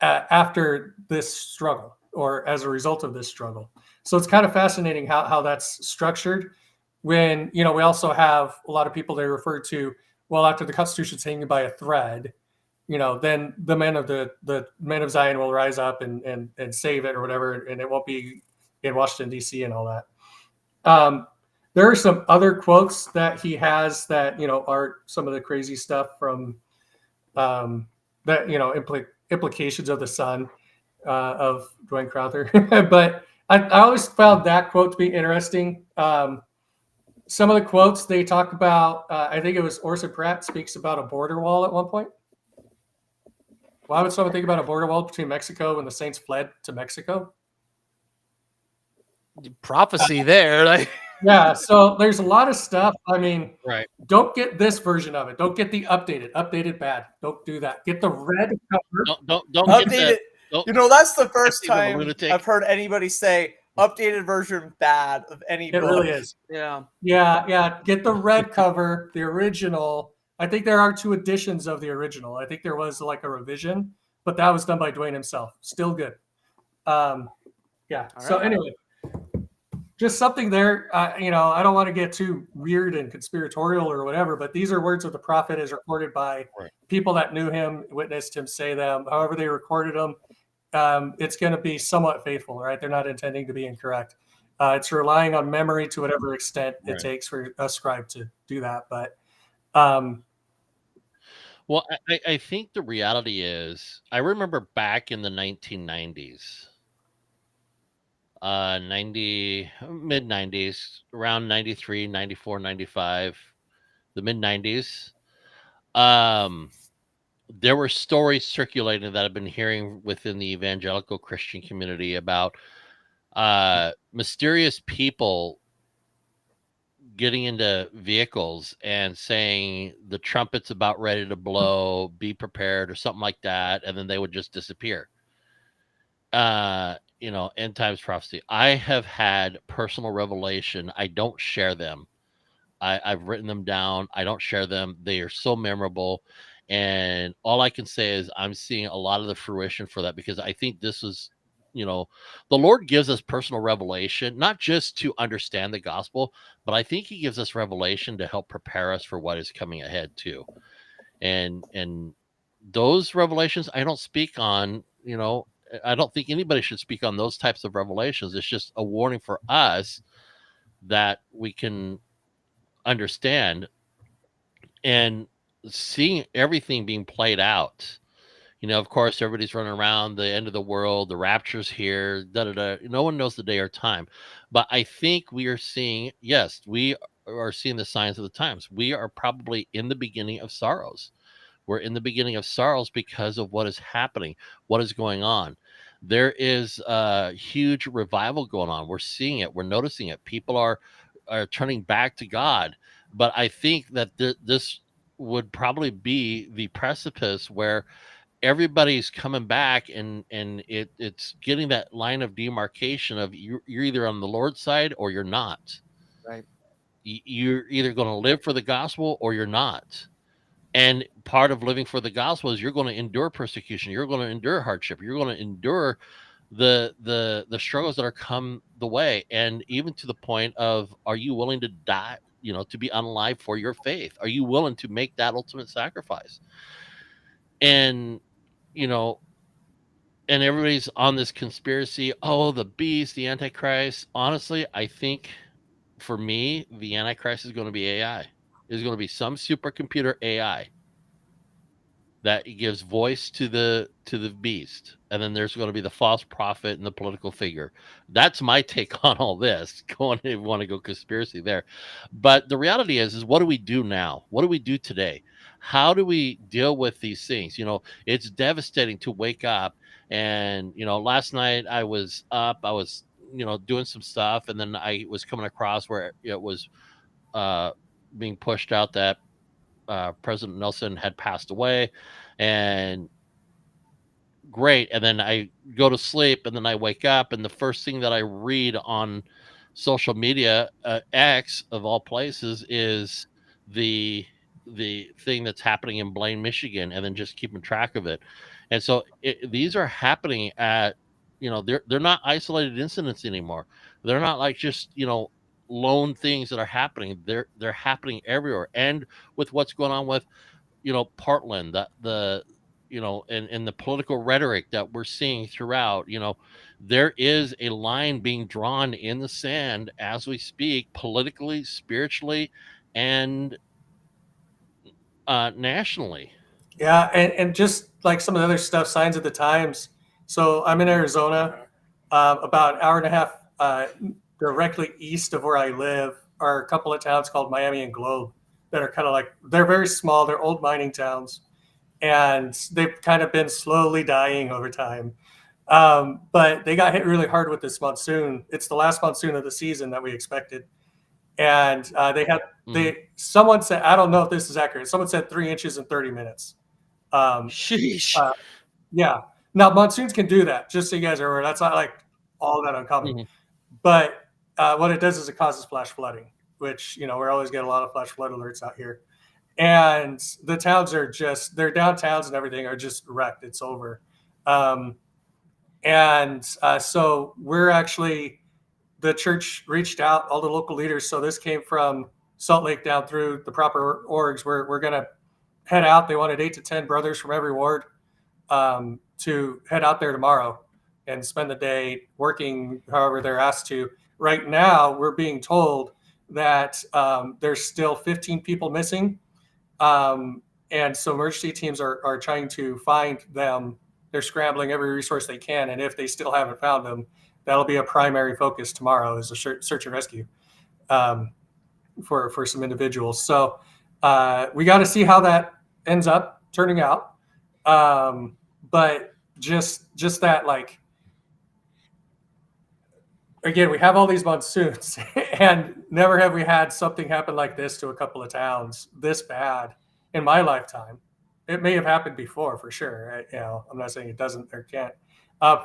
after this struggle, or as a result of this struggle. So it's kind of fascinating how that's structured. When, we also have a lot of people they refer to, well, after the Constitution's hanging by a thread, then the men of men of Zion will rise up and save it or whatever, and it won't be in Washington, D.C. and all that. There are some other quotes that he has that, are some of the crazy stuff from that, implications of the son of Dwayne Crowther. But I always found that quote to be interesting. Some of the quotes they talk about, I think it was Orson Pratt speaks about a border wall at one point. Why would someone think about a border wall between Mexico when the Saints fled to Mexico?
Prophecy there.
Yeah, so there's a lot of stuff. I mean,
Right.
Don't get this version of it. Don't get the updated. Updated bad. Don't do that. Get the red cover.
Don't
Updated.
get the,
That's the first
Updated
time
lunatic.
I've heard anybody say updated version bad of any
It
book.
really is.
Yeah.
Yeah. Get the red cover, the original. I think there are 2 editions of the original. I think there was like a revision, but that was done by Dwayne himself. Still good. So anyway, just something there. I don't want to get too weird and conspiratorial or whatever, but these are words of the prophet as recorded by people that knew him, witnessed him say them. However they recorded them, it's going to be somewhat faithful, right? They're not intending to be incorrect. It's relying on memory to whatever extent it takes for a scribe to do that. But
well, I think the reality is, I remember back in the 1990s, mid 90s, around 93, 94, 95, the mid 90s. There were stories circulating that I've been hearing within the evangelical Christian community about mysterious people getting into vehicles and saying the trumpet's about ready to blow, be prepared, or something like that, and then they would just disappear. End times prophecy. I have had personal revelation. I don't share them. I've written them down. I don't share them. They are so memorable. And all I can say is I'm seeing a lot of the fruition for that, because I think this is, the Lord gives us personal revelation, not just to understand the gospel, but I think he gives us revelation to help prepare us for what is coming ahead too. And those revelations I don't speak on, I don't think anybody should speak on those types of revelations. It's just a warning for us that we can understand, and seeing everything being played out. Of course, everybody's running around the end of the world, the rapture's here, da da da. No one knows the day or time. But I think we are seeing, yes, we are seeing the signs of the times. We are probably in the beginning of sorrows. We're in the beginning of sorrows because of what is happening, what is going on. There is a huge revival going on. We're seeing it. We're noticing it. People are turning back to God. But I think that this would probably be the precipice where everybody's coming back, and it's getting that line of demarcation of you're either on the Lord's side or you're not.
Right.
You're either going to live for the gospel or you're not. And part of living for the gospel is you're going to endure persecution. You're going to endure hardship. You're going to endure the struggles that are come the way. And even to the point of, are you willing to die, to be unalive for your faith? Are you willing to make that ultimate sacrifice? And, you know, and everybody's on this conspiracy. Oh, the beast, the Antichrist. Honestly, I think for me, the Antichrist is going to be AI. Is going to be some supercomputer AI that gives voice to the beast, and then there's going to be the false prophet and the political figure. That's my take on all this. Going to want to go conspiracy there, but the reality is what do we do now? What do we do today? How do we deal with these things? It's devastating to wake up, and last night I was up, I was doing some stuff, and then I was coming across where it was uh being pushed out that President Nelson had passed away, and great. And then I go to sleep, and then I wake up, and the first thing that I read on social media, X of all places, is the thing that's happening in Blaine, Michigan, and then just keeping track of it. And so these are happening at, they're not isolated incidents anymore. They're not like just lone things that are happening. They're happening everywhere. And with what's going on with Portland, the and the political rhetoric that we're seeing throughout, there is a line being drawn in the sand as we speak, politically, spiritually, and nationally.
Yeah, and just like some of the other stuff, signs of the times. So I'm in Arizona, about an hour and a half directly east of where I live are a couple of towns called Miami and Globe that are kind of like, they're very small. They're old mining towns, and they've kind of been slowly dying over time. But they got hit really hard with this monsoon. It's the last monsoon of the season that we expected. And someone said, I don't know if this is accurate. Someone said 3 inches in 30 minutes.
Sheesh.
Yeah. Now monsoons can do that. Just so you guys are aware, that's not like all that uncommon.
Mhm.
But what it does is it causes flash flooding, which we're always getting a lot of flash flood alerts out here. And the towns are their downtowns and everything are just wrecked. It's over. So we're actually, the church reached out, all the local leaders. So this came from Salt Lake down through the proper orgs. We're going to head out. They wanted 8 to 10 brothers from every ward to head out there tomorrow and spend the day working however they're asked to. Right now, we're being told that there's still 15 people missing. And so emergency teams are trying to find them. They're scrambling every resource they can. And if they still haven't found them, that'll be a primary focus tomorrow, is a search and rescue for some individuals. So we got to see how that ends up turning out. But just that, like, again, we have all these monsoons and never have we had something happen like this to a couple of towns this bad in my lifetime. It may have happened before for sure. I'm not saying it doesn't or can't.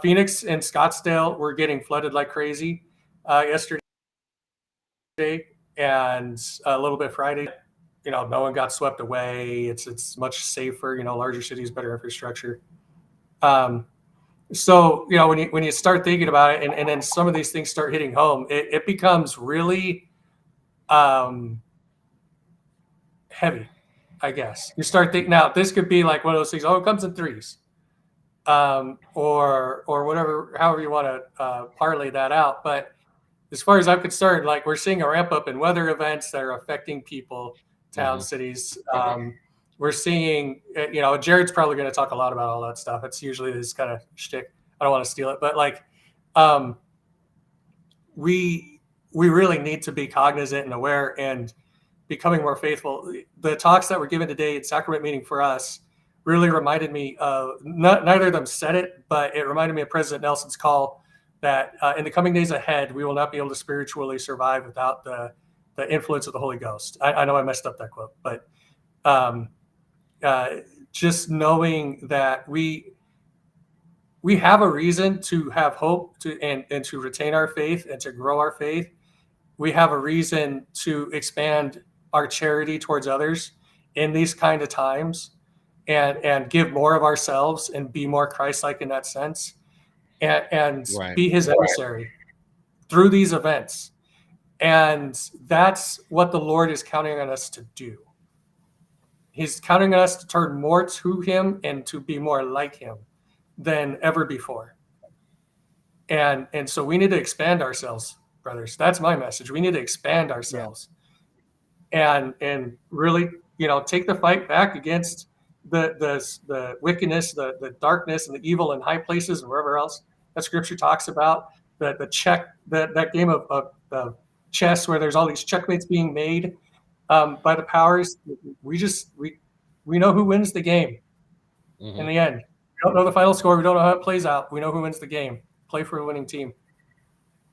Phoenix and Scottsdale were getting flooded like crazy yesterday and a little bit Friday. No one got swept away. It's much safer. Larger cities, better infrastructure. So, you know, when you start thinking about it, and then some of these things start hitting home, it becomes really heavy, I guess. You start thinking, now this could be like one of those things, oh, it comes in threes, or whatever, however you want to parlay that out. But as far as I'm concerned, like, we're seeing a ramp up in weather events that are affecting people, towns, cities. We're seeing, you know, Jared's probably going to talk a lot about all that stuff. It's usually this kind of shtick. I don't want to steal it, but like, we really need to be cognizant and aware and becoming more faithful. The talks that were given today at Sacrament Meeting for us really reminded me of, neither of them said it, but it reminded me of President Nelson's call that in the coming days ahead, we will not be able to spiritually survive without the influence of the Holy Ghost. I know I messed up that quote, but just knowing that we have a reason to have hope and to retain our faith and to grow our faith. We have a reason to expand our charity towards others in these kind of times, and give more of ourselves and be more Christ-like in that sense, and be his emissary through these events. And that's what the Lord is counting on us to do. He's counting on us to turn more to him and to be more like him than ever before. And so we need to expand ourselves, brothers. That's my message. We need to expand ourselves, and really, you know, take the fight back against the wickedness, the darkness, and the evil in high places and wherever else that Scripture talks about. That game of chess where there's all these checkmates being made by the powers. We know who wins the game in the end. We don't know the final score. We don't know how it plays out. We know who wins the game. Play for a winning team.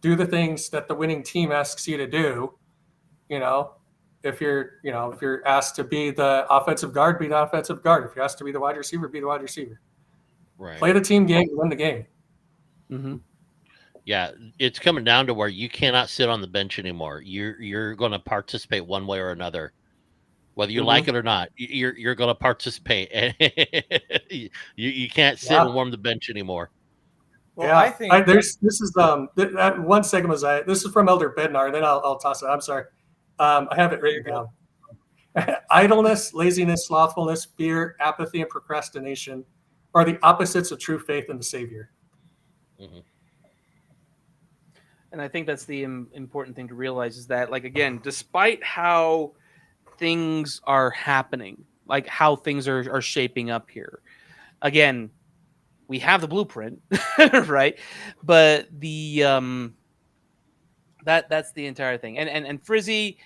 Do the things that the winning team asks you to do. You know, if you're asked to be the offensive guard, be the offensive guard. If you're asked to be the wide receiver, be the wide receiver.
Right.
Play the team game, win the game.
Yeah, it's coming down to where you cannot sit on the bench anymore. You're going to participate one way or another, whether you like it or not. You're going to participate. you can't sit and warm the bench anymore.
Well, I think
this is that one second, Mosiah. This is from Elder Bednar. Then I'll toss it. I'm sorry. I have it written down. Idleness, laziness, slothfulness, fear, apathy, and procrastination are the opposites of true faith in the Savior.
And I think that's the important thing to realize is that, like, again, despite how things are happening, like how things are shaping up here, again, we have the blueprint, right? But the that's the entire thing. And Frizzy,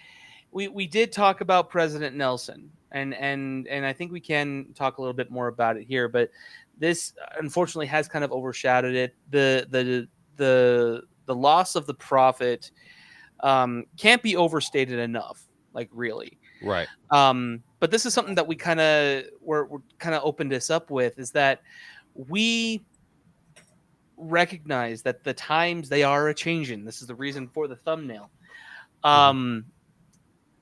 we did talk about President Nelson, and I think we can talk a little bit more about it here. But this unfortunately has kind of overshadowed it. The loss of the prophet can't be overstated enough. Like, really,
right?
But this is something that we're kind of opened this up with, is that we recognize that the times, they are a changing. This is the reason for the thumbnail.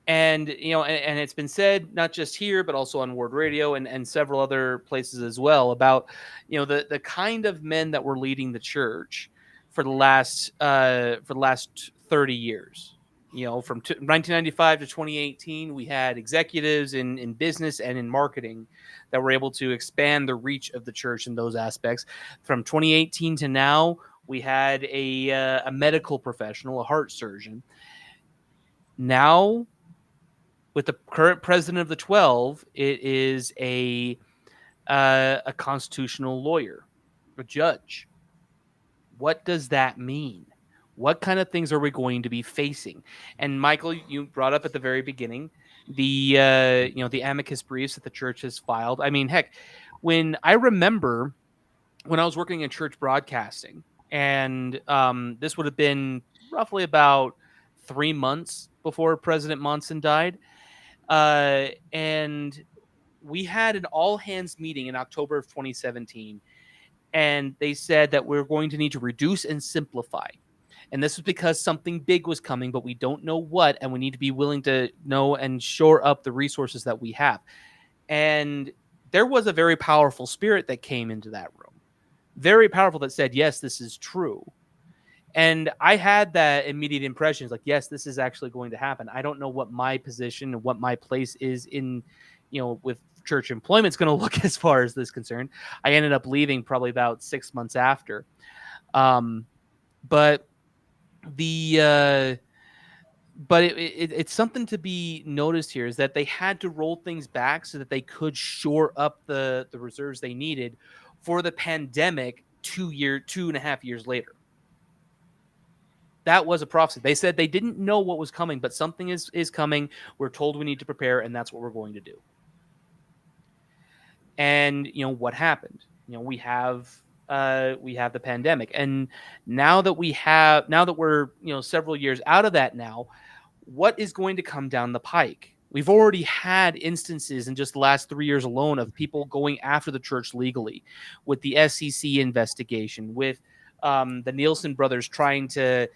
And, you know, and it's been said, not just here, but also on Word Radio and several other places as well, about, you know, the kind of men that were leading the church for the last 30 years. You know, from 1995 to 2018, we had executives in business and in marketing that were able to expand the reach of the church in those aspects. From 2018 to now, we had a medical professional, a heart surgeon. Now, with the current president of the 12, it is a constitutional lawyer, a judge. What does that mean? What kind of things are we going to be facing? And Michael, you brought up at the very beginning the amicus briefs that the church has filed. I mean, heck, when I remember when I was working in church broadcasting, and this would have been roughly about 3 months before President Monson died, and we had an all hands meeting in October of 2017, and they said that we're going to need to reduce and simplify. And this was because something big was coming, but we don't know what, and we need to be willing to know and shore up the resources that we have. And there was a very powerful spirit that came into that room very powerful that said, yes, this is true. And I had that immediate impression, like, yes, this is actually going to happen. I don't know what my position and what my place is in, with church employment is going to look as far as this concerned. I ended up leaving probably about 6 months after. But it's something to be noticed here is that they had to roll things back so that they could shore up the reserves they needed for the pandemic 2.5 years later. That was a prophecy. They said they didn't know what was coming, but something is coming. We're told we need to prepare, and that's what we're going to do. And what happened? We have the pandemic, and now that we're several years out of that now, what is going to come down the pike? We've already had instances in just the last 3 years alone of people going after the church legally, with the SEC investigation, with the Nielsen brothers trying to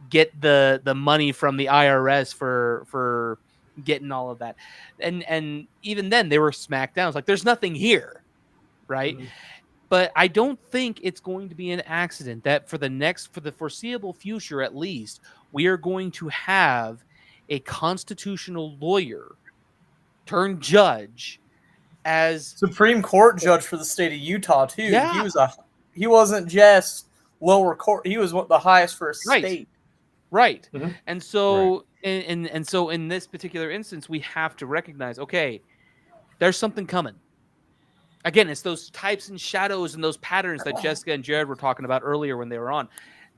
get the money from the IRS for getting all of that, and even then they were smacked down. It's like there's nothing here, right?
Mhm.
But I don't think it's going to be an accident that for the foreseeable future, at least, we are going to have a constitutional lawyer turned judge as
Supreme Court judge for the state of Utah too.
Yeah.
He wasn't just lower court. He was the highest for a
Right.
state.
Right.
Mhm.
And so and so in this particular instance, we have to recognize, okay, there's something coming. Again, it's those types and shadows and those patterns that Jessica and Jared were talking about earlier when they were on,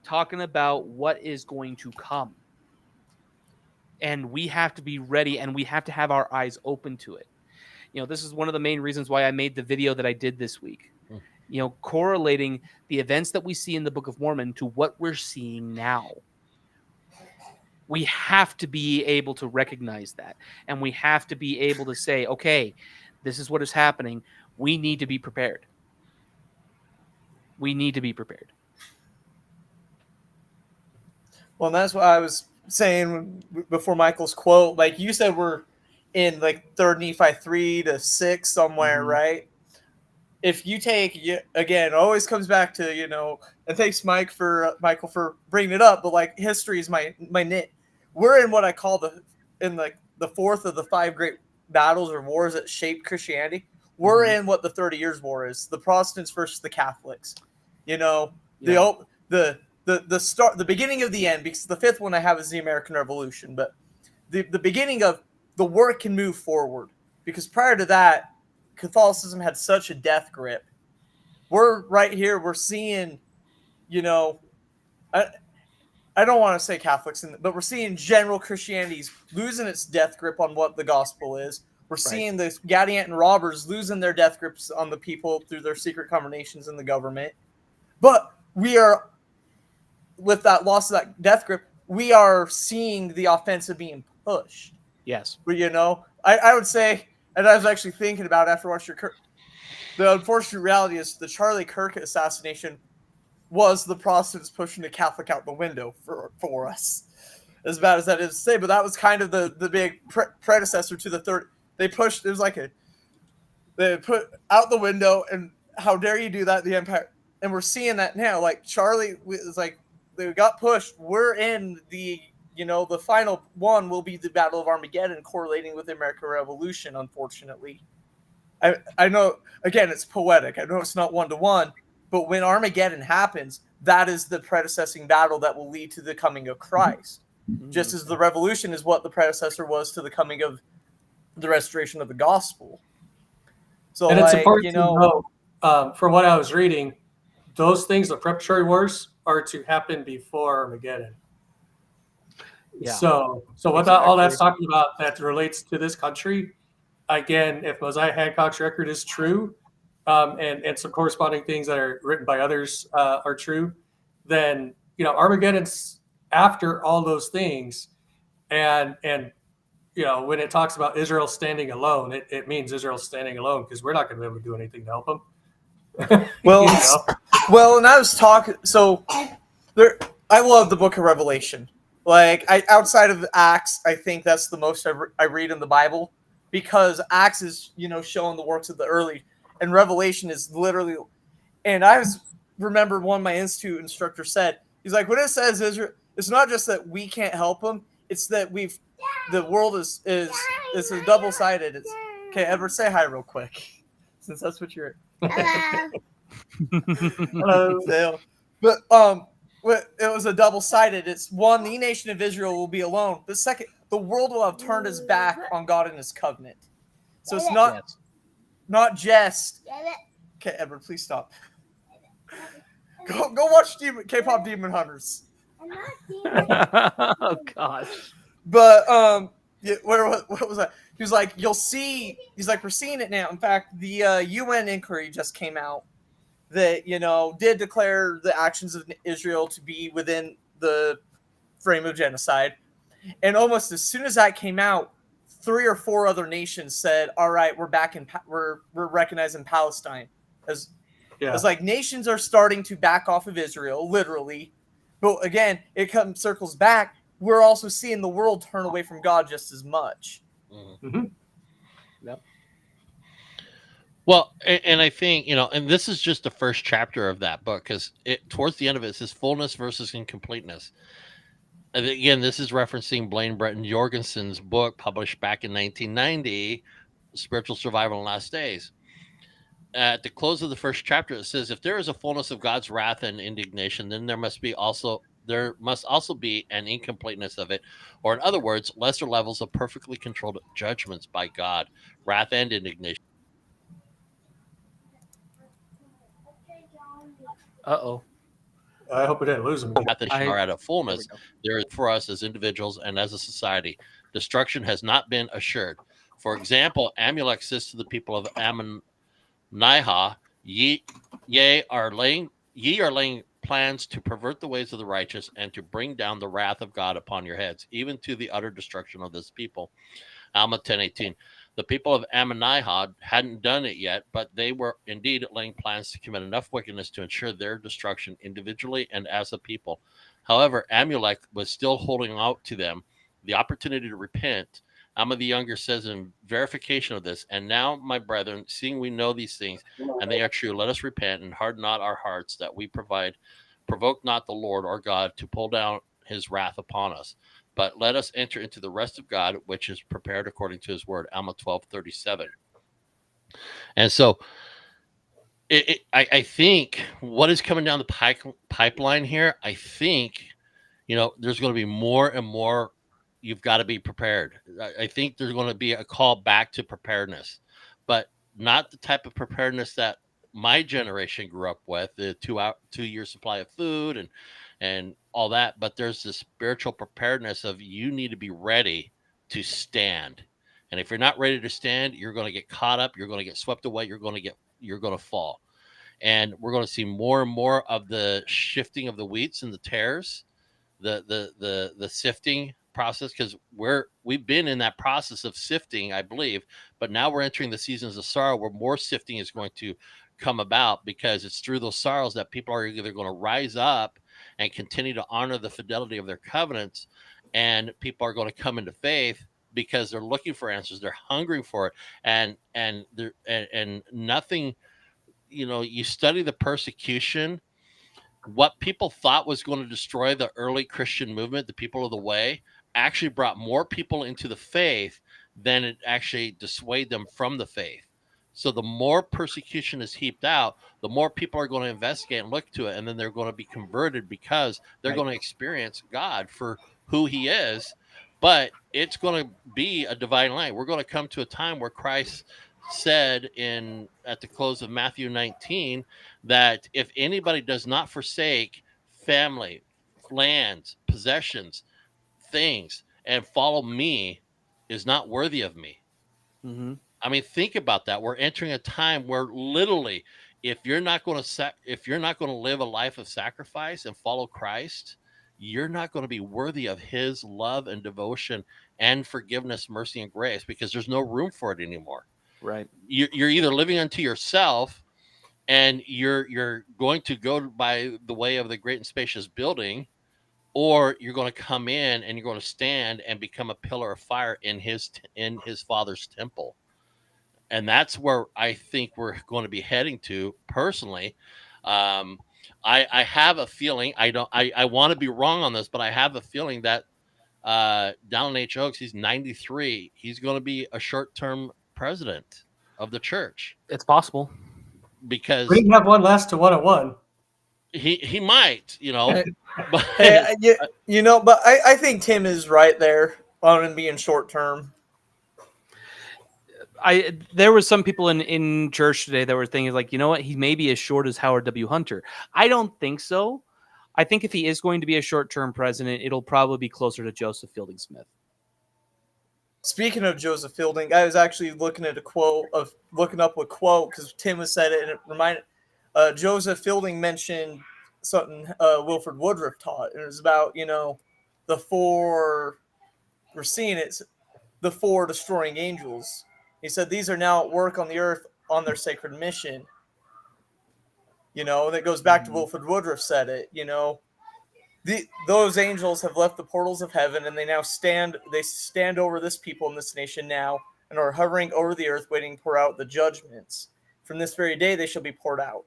talking about what is going to come. And we have to be ready, and we have to have our eyes open to it. This is one of the main reasons why I made the video that I did this week. Correlating the events that we see in the Book of Mormon to what we're seeing now. We have to be able to recognize that. And we have to be able to say, okay, this is what is happening. We need to be prepared. We need to be prepared.
Well, and that's what I was saying before Michael's quote. Like you said, we're in like 3rd Nephi 3 to 6 somewhere,
Mhm.
right? If you take, again, it always comes back to, and thanks Michael for bringing it up, but like history is my nit. We're in what I call the 4th of the 5 great battles or wars that shaped Christianity. We're in what the 30 Years' War is, the Protestants versus the Catholics. The start, the beginning of the end, because the 5th one I have is the American Revolution, but the beginning of the work can move forward, because prior to that, Catholicism had such a death grip. We're right here. We're seeing, I don't want to say Catholics, but we're seeing general Christianity's losing its death grip on what the gospel is. We're seeing the Gadianton robbers losing their death grips on the people through their secret combinations in the government. But we are, with that loss of that death grip, we are seeing the offensive being pushed.
Yes.
But, I would say, and I was actually thinking about after watching the unfortunate reality is the Charlie Kirk assassination was the Protestants pushing the Catholic out the window for us. As bad as that is to say, but that was kind of the big predecessor to the third. They pushed, they put out the window, and how dare you do that, the Empire. And we're seeing that now. Like Charlie is like, they got pushed. We're in the final one will be the Battle of Armageddon, correlating with the American Revolution, unfortunately. I know, again, it's poetic. I know it's not one-to-one, but when Armageddon happens, that is the predecessing battle that will lead to the coming of Christ. Mm-hmm. Just as the Revolution is what the predecessor was to the coming of the restoration of the gospel. So,
and it's important to know, from what I was reading, those things, the preparatory wars, are to happen before Armageddon. Yeah. So what all that's talking about that relates to this country, again, if Mosiah Hancock's record is true, and some corresponding things that are written by others are true, then Armageddon's after all those things, and when it talks about Israel standing alone, it means Israel standing alone, because we're not going to be able to do anything to help them.
Well, and I was talking. So I love the Book of Revelation. Like, outside of Acts, I think that's the most I read in the Bible, because Acts is showing the works of the early, and Revelation is literally. And I was remember one of my institute instructors said. He's like, when it says Israel, it's not just that we can't help them. It's that the world is it's a double sided. It's okay. Edward, say hi real quick, since that's what you're. Hello. But it was a double sided. It's one, the nation of Israel will be alone. The second, the world will have turned its back on God and His covenant. So it's not just. Okay, Edward, please stop. Go watch K-pop Demon Hunters.
Oh gosh.
But what was that? He was like, you'll see. He's like, we're seeing it now. In fact, the UN inquiry just came out that did declare the actions of Israel to be within the frame of genocide, and almost as soon as that came out, 3 or 4 other nations said, "All right, we're back in. We're recognizing Palestine as." It's like nations are starting to back off of Israel, literally. But again, it circles back. We're also seeing the world turn away from God just as much.
Mm-hmm.
Yep.
Well, and I think, and this is just the first chapter of that book, because towards the end of it says fullness versus incompleteness. And again, this is referencing Blaine Bretton Jorgensen's book published back in 1990, Spiritual Survival in Last Days. At the close of the first chapter, it says, if there is a fullness of God's wrath and indignation, then there must also be an incompleteness of it, or in other words, lesser levels of perfectly controlled judgments by God, wrath and indignation.
Uh-oh.
I hope we didn't lose him.
Are at a fullness there is for us as individuals and as a society. Destruction has not been assured. For example, Amulek says to the people of Ammonihah, ye are laying plans to pervert the ways of the righteous and to bring down the wrath of God upon your heads, even to the utter destruction of this people. Alma 10:18. The people of Ammonihah hadn't done it yet, but they were indeed laying plans to commit enough wickedness to ensure their destruction individually and as a people. However, Amulek was still holding out to them the opportunity to repent. Alma the Younger says in verification of this, and now, my brethren, seeing we know these things, and they are true, let us repent and harden not our hearts, that we provoke not the Lord our God to pull down his wrath upon us. But let us enter into the rest of God, which is prepared according to his word. Alma 12:37. And so I think what is coming down the pipeline here, I think, there's going to be more and more. You've got to be prepared. I think there's going to be a call back to preparedness, but not the type of preparedness that my generation grew up with, the 2-year supply of food and all that. But there's this spiritual preparedness of you need to be ready to stand. And if you're not ready to stand, you're going to get caught up. You're going to get swept away. You're going to fall. And we're going to see more and more of the shifting of the wheats and the tares, the sifting process, because we've been in that process of sifting, I believe, but now we're entering the seasons of sorrow where more sifting is going to come about, because it's through those sorrows that people are either going to rise up and continue to honor the fidelity of their covenants, and people are going to come into faith because they're looking for answers, they're hungering for it, and nothing. You study the persecution. What people thought was going to destroy the early Christian movement, the people of the way, actually brought more people into the faith than it actually dissuaded them from the faith. So the more persecution is heaped out, the more people are going to investigate and look to it, and then they're going to be converted because they're going to experience God for who he is. But it's going to be a divine light. We're going to come to a time where Christ said at the close of Matthew 19 that if anybody does not forsake family, lands, possessions, things, and follow me, is not worthy of me.
Mm-hmm.
I mean, think about that. We're entering a time where literally, if you're not going to live a life of sacrifice and follow Christ, you're not going to be worthy of his love and devotion and forgiveness, mercy, and grace, because there's no room for it anymore.
Right.
You're either living unto yourself, and you're going to go by the way of the great and spacious building, or you're going to come in and you're going to stand and become a pillar of fire in his Father's temple. And that's where I think we're going to be heading to personally. I have a feeling, I want to be wrong on this, but I have a feeling that Donald H. Oaks, he's 93. He's going to be a short-term president of the church
It's possible.
We
because
didn't have one last to 101.
he might, but
Hey, but I think Tim is right there on him being short term.
There was some people in church today that were thinking like, you know what, he may be as short as Howard W. Hunter. I don't think so. I think if he is going to be a short-term president, it'll probably be closer to Joseph Fielding Smith.
Speaking of Joseph Fielding, I was actually looking up a quote because Tim has said it, and it reminded Joseph Fielding mentioned something Wilford Woodruff taught, and it was about the four. We're seeing it, the four destroying angels. He said these are now at work on the earth on their sacred mission. And it goes back to Wilford Woodruff said it. Those angels have left the portals of heaven, and they now stand over this people in this nation now, and are hovering over the earth, waiting to pour out the judgments. From this very day, they shall be poured out.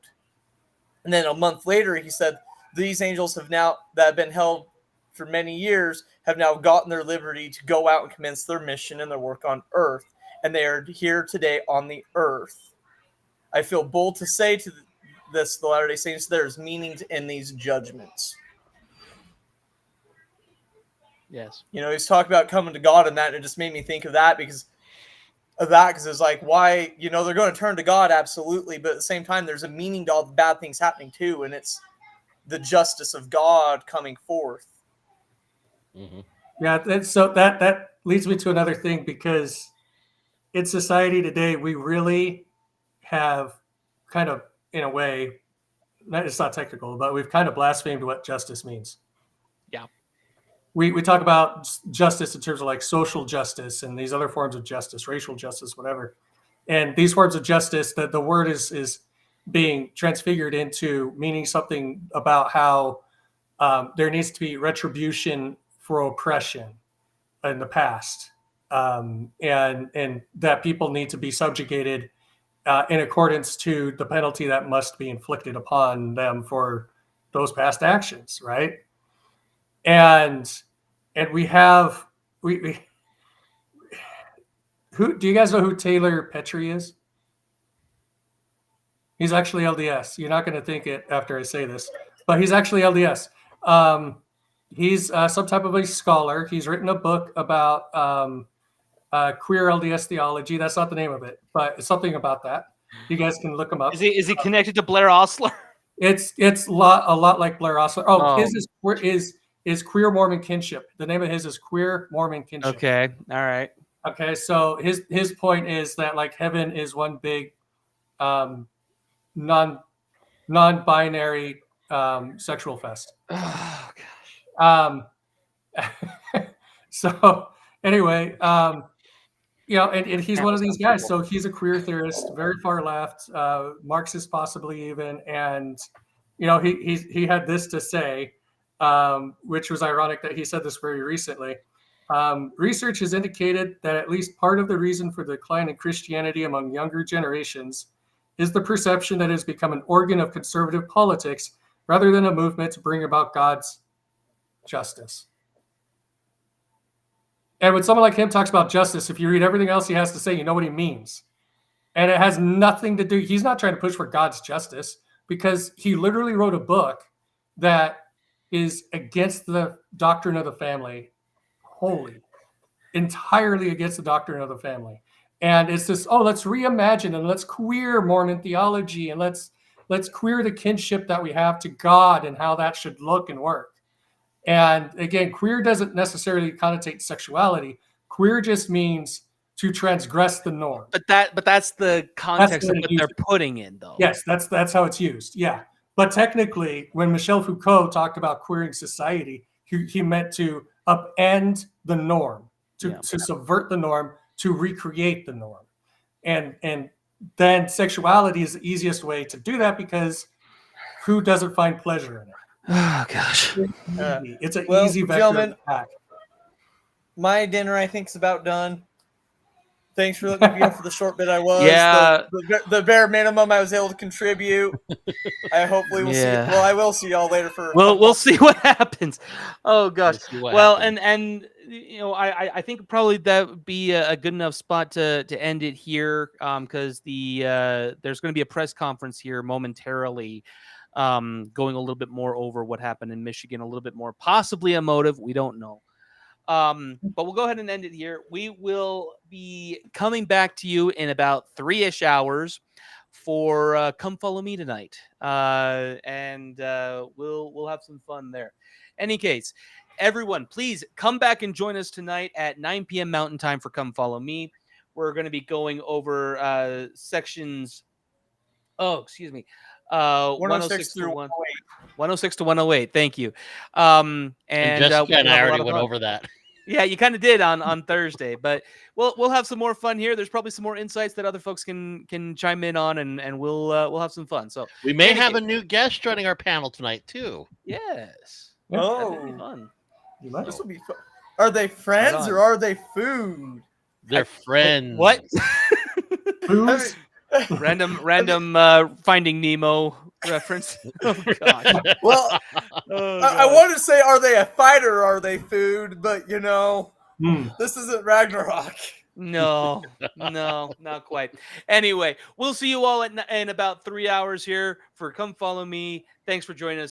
And then a month later, he said, these angels that have been held for many years have now gotten their liberty to go out and commence their mission and their work on earth, and they are here today on the earth. I feel bold to say to the Latter-day Saints, there's meaning in these judgments.
Yes.
He's talking about coming to God and that, and it just made me think of that because it's like, why, they're going to turn to God, absolutely, but at the same time, there's a meaning to all the bad things happening too, and it's the justice of God coming forth.
Mm-hmm.
Yeah, so that leads me to another thing, because in society today, we really have kind of, in a way, it's not technical, but we've kind of blasphemed what justice means.
Yeah.
We talk about justice in terms of like social justice and these other forms of justice, racial justice, whatever. And these forms of justice, the word is being transfigured into meaning something about how there needs to be retribution for oppression in the past, and that people need to be subjugated in accordance to the penalty that must be inflicted upon them for those past actions, right? And we have who do you guys know who Taylor Petrie is? He's actually LDS. You're not going to think it after I say this, but he's actually LDS. He's some type of a scholar. He's written a book about queer LDS theology. That's not the name of it, but it's something about that. You guys can look him up.
Is he connected to Blair Osler?
It's a lot like Blair Osler. His is Queer Mormon Kinship. The name of his is Queer Mormon Kinship.
Okay, all right.
Okay, so his point is that like heaven is one big non-binary sexual fest.
Oh gosh.
So anyway, and he's one of these guys. So he's a queer theorist, very far left, Marxist possibly even, and he had this to say, which was ironic that he said this very recently. Research has indicated that at least part of the reason for the decline in Christianity among younger generations is the perception that it has become an organ of conservative politics rather than a movement to bring about God's justice. And when someone like him talks about justice, if you read everything else he has to say, you know what he means. And it has nothing to do, he's not trying to push for God's justice, because he literally wrote a book that is against the doctrine of the family, entirely against the doctrine of the family. And it's this, let's reimagine and let's queer Mormon theology, and let's queer the kinship that we have to God and how that should look and work. And again, queer doesn't necessarily connotate sexuality. Queer just means to transgress the norm.
But that's the context of what they're putting in, though.
Yes, that's how it's used. Yeah. But technically, when Michel Foucault talked about queering society, he meant to upend the norm, to subvert the norm, to recreate the norm. And then sexuality is the easiest way to do that, because who doesn't find pleasure in it?
Oh gosh.
It's an easy vector
gentlemen,
attack.
My dinner, I think, is about done. Thanks for letting me be on for the short bit I was.
Yeah.
The bare minimum I was able to contribute. I hopefully will see.
Yeah.
Well, I will see y'all later for.
We'll see what happens. Oh gosh.
We'll see what
Well,
happens.
and you know, I think probably that would be a good enough spot to end it here, because there's going to be a press conference here momentarily, going a little bit more over what happened in Michigan, a little bit more, possibly a motive. We don't know. But we'll go ahead and end it here. We will be coming back to you in about 3-ish hours for Come Follow Me tonight. And we'll have some fun there. Any case, everyone, please come back and join us tonight at 9 p.m. Mountain Time for Come Follow Me. We're going to be going over sections. Oh, excuse me. 106
through
106 to 108. Thank you.
And
And
Jessica
we'll
and
have
I
a lot
already
of
went
fun.
over that.
Yeah, you kind of did on Thursday, but we'll have some more fun here. There's probably some more insights that other folks can chime in on, and we'll have some fun. So
We may
Any
have
case-
a new guest joining our panel tonight too.
yes,
Yeah.
that'd be
Oh,
fun.
You might.
this will be fun. Are they friends
on.
or are they food?
They're friends.
What?
Booze?
random Finding Nemo reference. Oh gosh.
Well,
Oh,
I
gosh.
wanted to say, are they a fighter or are they food? But you know,
Hmm.
this isn't Ragnarok.
No, not quite. Anyway, we'll see you all in about 3 hours here for Come Follow Me. Thanks for joining us.